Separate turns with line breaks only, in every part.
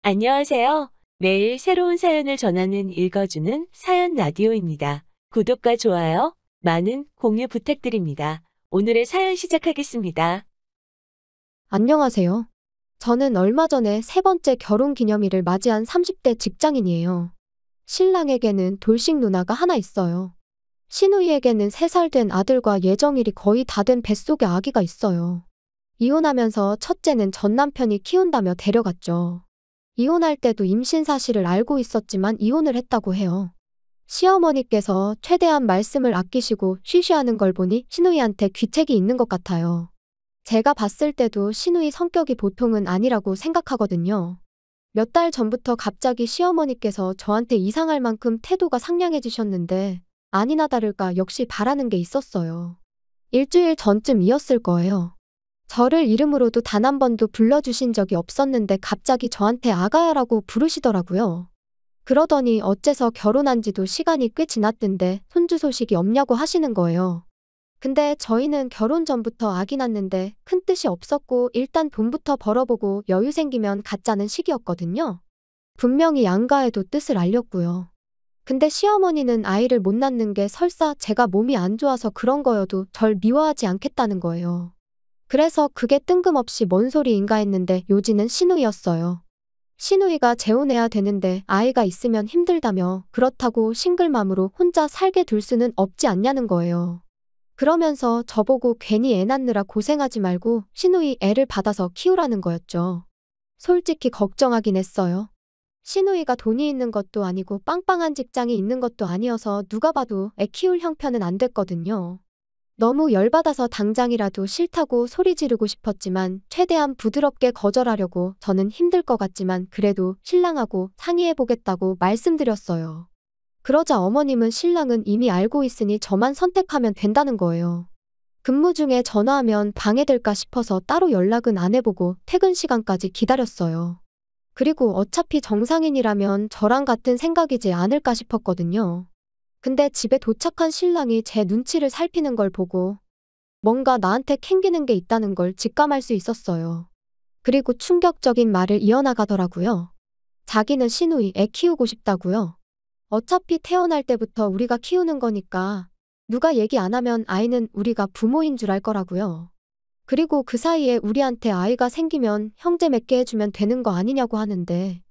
안녕하세요. 매일 새로운 사연을 전하는 읽어주는 사연 라디오입니다. 구독과 좋아요, 많은 공유 부탁드립니다. 오늘의 사연 시작하겠습니다.
안녕하세요. 저는 얼마 전에 세 번째 결혼 기념일을 맞이한 30대 직장인이에요. 신랑에게는 돌싱 누나가 하나 있어요. 시누이에게는 3살 된 아들과 예정일이 거의 다 된 뱃속에 아기가 있어요. 이혼하면서 첫째는 전 남편이 키운다며 데려갔죠. 이혼할 때도 임신 사실을 알고 있었지만 이혼을 했다고 해요. 시어머니께서 최대한 말씀을 아끼시고 쉬쉬하는 걸 보니 시누이한테 귀책이 있는 것 같아요. 제가 봤을 때도 시누이 성격이 보통은 아니라고 생각하거든요. 몇 달 전부터 갑자기 시어머니께서 저한테 이상할 만큼 태도가 상냥해지셨는데 아니나 다를까 역시 바라는 게 있었어요. 일주일 전쯤이었을 거예요. 저를 이름으로도 단 한 번도 불러주신 적이 없었는데 갑자기 저한테 아가야라고 부르시더라고요. 그러더니 어째서 결혼한 지도 시간이 꽤 지났던데 손주 소식이 없냐고 하시는 거예요. 근데 저희는 결혼 전부터 아기 낳는데 큰 뜻이 없었고 일단 돈부터 벌어보고 여유 생기면 갖자는 시기였거든요. 분명히 양가에도 뜻을 알렸고요. 근데 시어머니는 아이를 못 낳는 게 설사 제가 몸이 안 좋아서 그런 거여도 절 미워하지 않겠다는 거예요. 그래서 그게 뜬금없이 뭔 소리인가 했는데 요지는 시누이였어요. 시누이가 재혼해야 되는데 아이가 있으면 힘들다며 그렇다고 싱글맘으로 혼자 살게 둘 수는 없지 않냐는 거예요. 그러면서 저보고 괜히 애 낳느라 고생하지 말고 시누이 애를 받아서 키우라는 거였죠. 솔직히 걱정하긴 했어요. 시누이가 돈이 있는 것도 아니고 빵빵한 직장이 있는 것도 아니어서 누가 봐도 애 키울 형편은 안 됐거든요. 너무 열받아서 당장이라도 싫다고 소리 지르고 싶었지만 최대한 부드럽게 거절하려고 저는 힘들 것 같지만 그래도 신랑하고 상의해보겠다고 말씀드렸어요. 그러자 어머님은 신랑은 이미 알고 있으니 저만 선택하면 된다는 거예요. 근무 중에 전화하면 방해될까 싶어서 따로 연락은 안 해보고 퇴근 시간까지 기다렸어요. 그리고 어차피 정상인이라면 저랑 같은 생각이지 않을까 싶었거든요. 근데 집에 도착한 신랑이 제 눈치를 살피는 걸 보고 뭔가 나한테 캥기는 게 있다는 걸 직감할 수 있었어요. 그리고 충격적인 말을 이어나가더라고요. 자기는 시누이 애 키우고 싶다고요. 어차피 태어날 때부터 우리가 키우는 거니까 누가 얘기 안 하면 아이는 우리가 부모인 줄 알 거라고요. 그리고 그 사이에 우리한테 아이가 생기면 형제 맺게 해주면 되는 거 아니냐고 하는데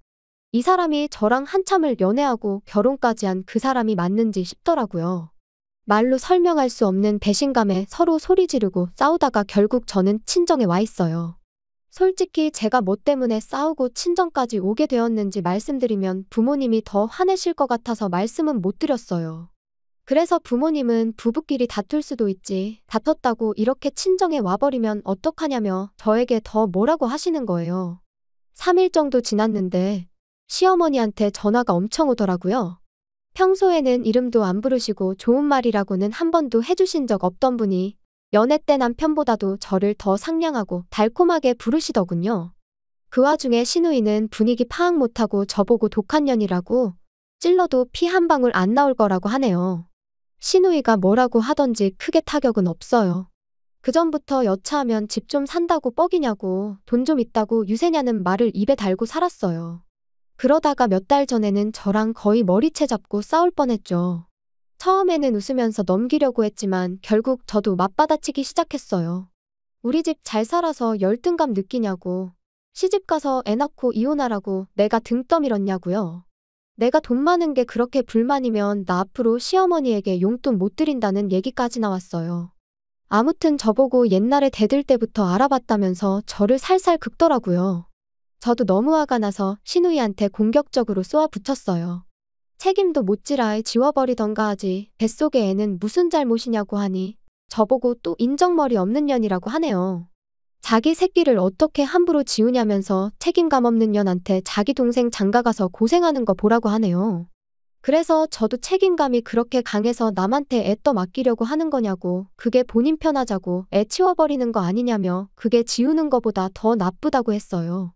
이 사람이 저랑 한참을 연애하고 결혼까지 한 그 사람이 맞는지 싶더라고요. 말로 설명할 수 없는 배신감에 서로 소리 지르고 싸우다가 결국 저는 친정에 와 있어요. 솔직히 제가 뭐 때문에 싸우고 친정까지 오게 되었는지 말씀드리면 부모님이 더 화내실 것 같아서 말씀은 못 드렸어요. 그래서 부모님은 부부끼리 다툴 수도 있지, 다퉜다고 이렇게 친정에 와버리면 어떡하냐며 저에게 더 뭐라고 하시는 거예요. 3일 정도 지났는데 시어머니한테 전화가 엄청 오더라고요. 평소에는 이름도 안 부르시고 좋은 말이라고는 한 번도 해주신 적 없던 분이 연애 때 남편보다도 저를 더 상냥하고 달콤하게 부르시더군요. 그 와중에 시누이는 분위기 파악 못하고 저보고 독한 년이라고 찔러도 피 한 방울 안 나올 거라고 하네요. 시누이가 뭐라고 하던지 크게 타격은 없어요. 그전부터 여차하면 집 좀 산다고 뻑이냐고 돈 좀 있다고 유세냐는 말을 입에 달고 살았어요. 그러다가 몇 달 전에는 저랑 거의 머리채 잡고 싸울 뻔했죠. 처음에는 웃으면서 넘기려고 했지만 결국 저도 맞받아치기 시작했어요. 우리 집 잘 살아서 열등감 느끼냐고, 시집가서 애 낳고 이혼하라고 내가 등 떠밀었냐고요. 내가 돈 많은 게 그렇게 불만이면 나 앞으로 시어머니에게 용돈 못 드린다는 얘기까지 나왔어요. 아무튼 저보고 옛날에 대들 때부터 알아봤다면서 저를 살살 긁더라고요. 저도 너무 화가 나서 시누이한테 공격적으로 쏘아붙였어요. 책임도 못지라 지워버리던가 하지 뱃속의 애는 무슨 잘못이냐고 하니 저보고 또 인정머리 없는 년이라고 하네요. 자기 새끼를 어떻게 함부로 지우냐면서 책임감 없는 년한테 자기 동생 장가가서 고생하는 거 보라고 하네요. 그래서 저도 책임감이 그렇게 강해서 남한테 애 떠 맡기려고 하는 거냐고, 그게 본인 편하자고 애 치워버리는 거 아니냐며 그게 지우는 거보다 더 나쁘다고 했어요.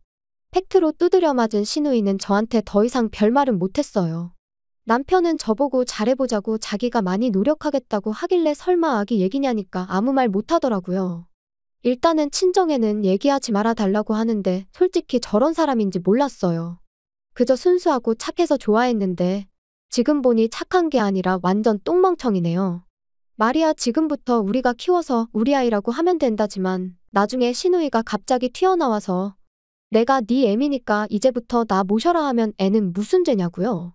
팩트로 두드려 맞은 시누이는 저한테 더 이상 별말은 못했어요. 남편은 저보고 잘해보자고 자기가 많이 노력하겠다고 하길래 설마 아기 얘기냐니까 아무 말 못하더라고요. 일단은 친정에는 얘기하지 말아달라고 하는데 솔직히 저런 사람인지 몰랐어요. 그저 순수하고 착해서 좋아했는데 지금 보니 착한 게 아니라 완전 똥멍청이네요. 말이야 지금부터 우리가 키워서 우리 아이라고 하면 된다지만 나중에 시누이가 갑자기 튀어나와서 내가 네 애미니까 이제부터 나 모셔라 하면 애는 무슨 죄냐고요.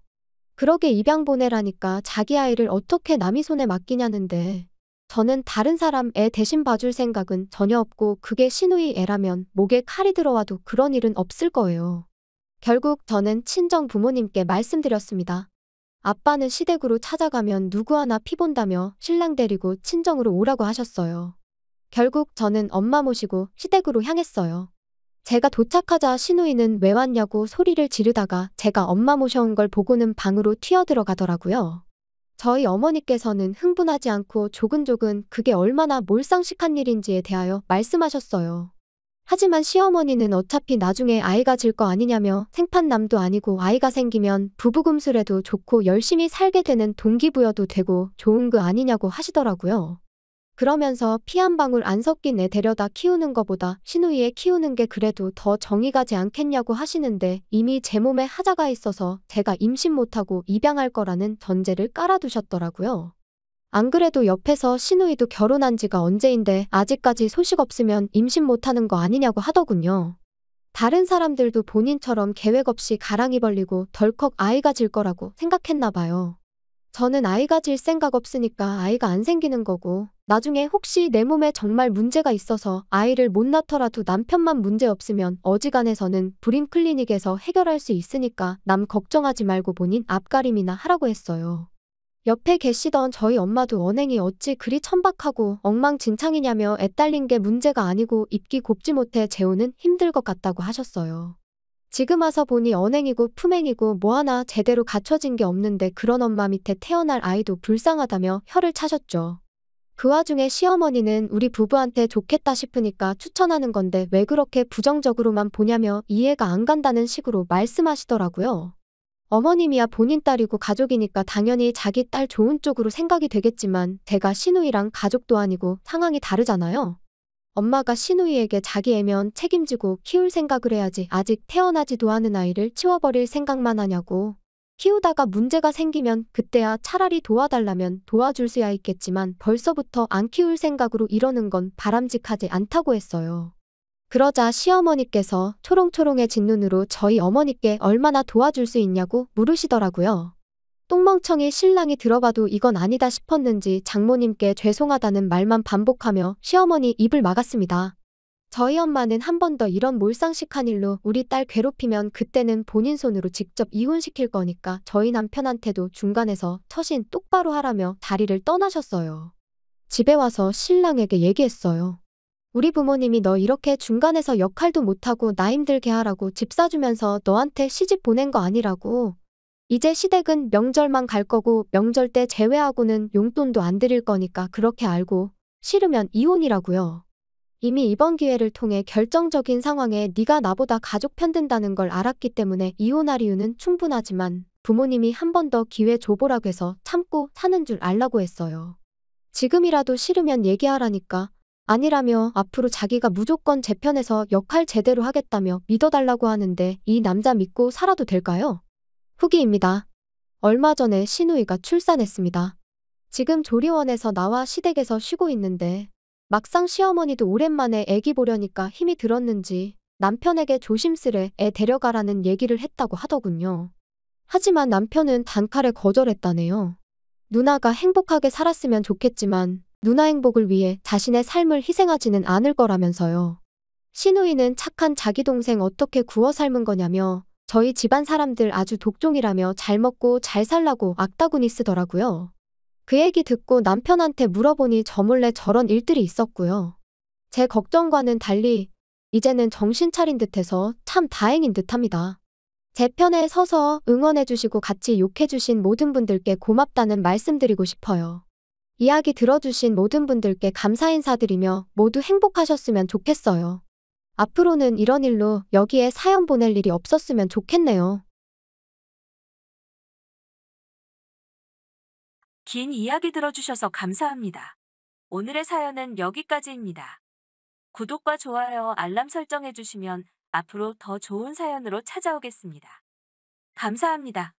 그러게 입양 보내라니까 자기 아이를 어떻게 남이 손에 맡기냐는데 저는 다른 사람 애 대신 봐줄 생각은 전혀 없고 그게 시누이 애라면 목에 칼이 들어와도 그런 일은 없을 거예요. 결국 저는 친정 부모님께 말씀드렸습니다. 아빠는 시댁으로 찾아가면 누구 하나 피본다며 신랑 데리고 친정으로 오라고 하셨어요. 결국 저는 엄마 모시고 시댁으로 향했어요. 제가 도착하자 시누이는 왜 왔냐고 소리를 지르다가 제가 엄마 모셔온 걸 보고는 방으로 튀어들어가더라고요. 저희 어머니께서는 흥분하지 않고 조근조근 그게 얼마나 몰상식한 일인지에 대하여 말씀하셨어요. 하지만 시어머니는 어차피 나중에 아이가 질 거 아니냐며 생판남도 아니고 아이가 생기면 부부금술해도 좋고 열심히 살게 되는 동기부여도 되고 좋은 거 아니냐고 하시더라고요. 그러면서 피 한 방울 안 섞인 애 데려다 키우는 거보다 시누이 애 키우는 게 그래도 더 정이 가지 않겠냐고 하시는데 이미 제 몸에 하자가 있어서 제가 임신 못하고 입양할 거라는 전제를 깔아두셨더라고요. 안 그래도 옆에서 시누이도 결혼한 지가 언제인데 아직까지 소식 없으면 임신 못하는 거 아니냐고 하더군요. 다른 사람들도 본인처럼 계획 없이 가랑이 벌리고 덜컥 아이가 질 거라고 생각했나 봐요. 저는 아이가 질 생각 없으니까 아이가 안 생기는 거고 나중에 혹시 내 몸에 정말 문제가 있어서 아이를 못 낳더라도 남편만 문제 없으면 어지간해서는 불임 클리닉에서 해결할 수 있으니까 남 걱정하지 말고 본인 앞가림이나 하라고 했어요. 옆에 계시던 저희 엄마도 언행이 어찌 그리 천박하고 엉망진창이냐며 애 딸린 게 문제가 아니고 입기 곱지 못해 재우는 힘들 것 같다고 하셨어요. 지금 와서 보니 언행이고 품행이고 뭐 하나 제대로 갖춰진 게 없는데 그런 엄마 밑에 태어날 아이도 불쌍하다며 혀를 차셨죠. 그 와중에 시어머니는 우리 부부한테 좋겠다 싶으니까 추천하는 건데 왜 그렇게 부정적으로만 보냐며 이해가 안 간다는 식으로 말씀하시더라고요. 어머님이야 본인 딸이고 가족이니까 당연히 자기 딸 좋은 쪽으로 생각이 되겠지만 제가 시누이랑 가족도 아니고 상황이 다르잖아요. 엄마가 시누이에게 자기 애면 책임지고 키울 생각을 해야지 아직 태어나지도 않은 아이를 치워버릴 생각만 하냐고. 키우다가 문제가 생기면 그때야 차라리 도와달라면 도와줄 수야 있겠지만 벌써부터 안 키울 생각으로 이러는 건 바람직하지 않다고 했어요. 그러자 시어머니께서 초롱초롱해진 눈으로 저희 어머니께 얼마나 도와줄 수 있냐고 물으시더라고요. 똥멍청이 신랑이 들어봐도 이건 아니다 싶었는지 장모님께 죄송하다는 말만 반복하며 시어머니 입을 막았습니다. 저희 엄마는 한 번 더 이런 몰상식한 일로 우리 딸 괴롭히면 그때는 본인 손으로 직접 이혼시킬 거니까 저희 남편한테도 중간에서 처신 똑바로 하라며 자리를 떠나셨어요. 집에 와서 신랑에게 얘기했어요. 우리 부모님이 너 이렇게 중간에서 역할도 못하고 나 힘들게 하라고 집 사주면서 너한테 시집 보낸 거 아니라고. 이제 시댁은 명절만 갈 거고 명절 때 제외하고는 용돈도 안 드릴 거니까 그렇게 알고 싫으면 이혼이라고요. 이미 이번 기회를 통해 결정적인 상황에 네가 나보다 가족 편든다는 걸 알았기 때문에 이혼할 이유는 충분하지만 부모님이 한 번 더 기회 줘보라고 해서 참고 사는 줄 알라고 했어요. 지금이라도 싫으면 얘기하라니까. 아니라며 앞으로 자기가 무조건 제 편에서 역할 제대로 하겠다며 믿어달라고 하는데 이 남자 믿고 살아도 될까요? 후기입니다. 얼마 전에 시누이가 출산했습니다. 지금 조리원에서 나와 시댁에서 쉬고 있는데 막상 시어머니도 오랜만에 애기 보려니까 힘이 들었는지 남편에게 조심스레 애 데려가라는 얘기를 했다고 하더군요. 하지만 남편은 단칼에 거절했다네요. 누나가 행복하게 살았으면 좋겠지만 누나 행복을 위해 자신의 삶을 희생하지는 않을 거라면서요. 시누이는 착한 자기 동생 어떻게 구워 삶은 거냐며 저희 집안 사람들 아주 독종이라며 잘 먹고 잘 살라고 악다구니 쓰더라고요. 그 얘기 듣고 남편한테 물어보니 저 몰래 저런 일들이 있었고요. 제 걱정과는 달리 이제는 정신 차린 듯해서 참 다행인 듯합니다. 제 편에 서서 응원해주시고 같이 욕해주신 모든 분들께 고맙다는 말씀드리고 싶어요. 이야기 들어주신 모든 분들께 감사 인사드리며 모두 행복하셨으면 좋겠어요. 앞으로는 이런 일로 여기에 사연 보낼 일이 없었으면 좋겠네요.
긴 이야기 들어주셔서 감사합니다. 오늘의 사연은 여기까지입니다. 구독과 좋아요, 알람 설정해주시면 앞으로 더 좋은 사연으로 찾아오겠습니다. 감사합니다.